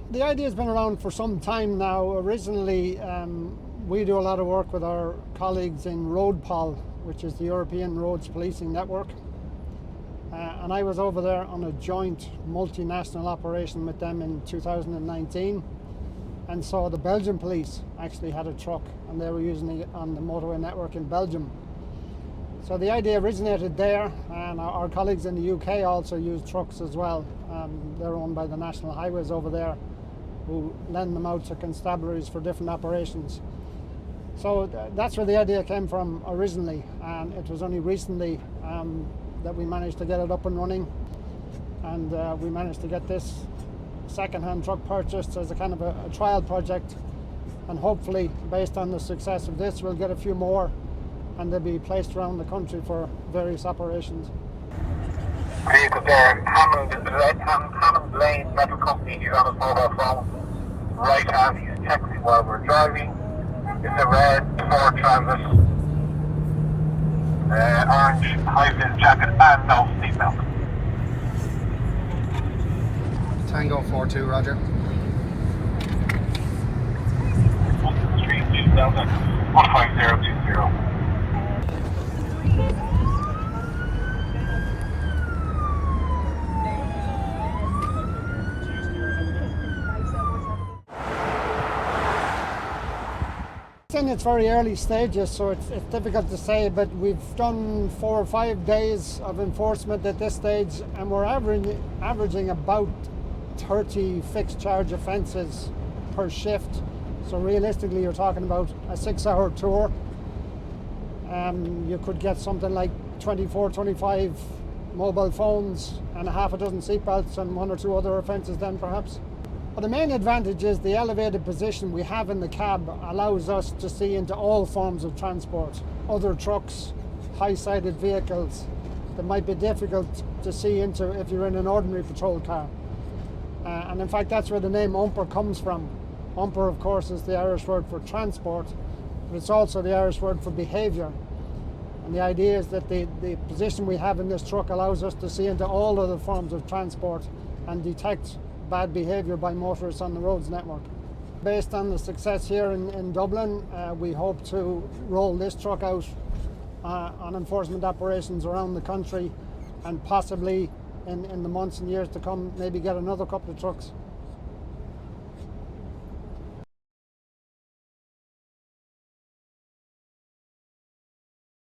The idea has been around for some time now. Originally, we do a lot of work with our colleagues in RoadPol, which is the European Roads Policing Network. And I was over there on a joint multinational operation with them in 2019. And so the Belgian police actually had a truck and they were using it on the motorway network in Belgium. So the idea originated there, and our colleagues in the UK also use trucks as well. They're owned by the National Highways over there, who lend them out to constabularies for different operations. So that's where the idea came from originally, and it was only recently that we managed to get it up and running, and we managed to get this second-hand truck purchased as a kind of a trial project, and hopefully based on the success of this we'll get a few more and they'll be placed around the country for various operations. Vehicle there, Hammond Lane Metal Company, he's on his mobile phone. Right hand, he's texting while we're driving. It's a red Ford Transit. Orange high-vis jacket and no seatbelt. Tango 42, roger. Street 2000 15020. It's in its very early stages, so it's difficult to say, but we've done 4 or 5 days of enforcement at this stage, and we're averaging about 30 fixed charge offences per shift. So realistically you're talking about a 6-hour tour. You could get something like 24, 25 mobile phones and a half a dozen seatbelts and 1 or 2 other offences then perhaps. But the main advantage is the elevated position we have in the cab allows us to see into all forms of transport. Other trucks, high-sided vehicles that might be difficult to see into if you're in an ordinary patrol car. And in fact that's where the name Umper comes from. Umper of course is the Irish word for transport, but it's also the Irish word for behaviour. And the idea is that the position we have in this truck allows us to see into all other forms of transport and detect bad behaviour by motorists on the roads network. Based on the success here in Dublin, we hope to roll this truck out on enforcement operations around the country, and possibly in the months and years to come maybe get another couple of trucks.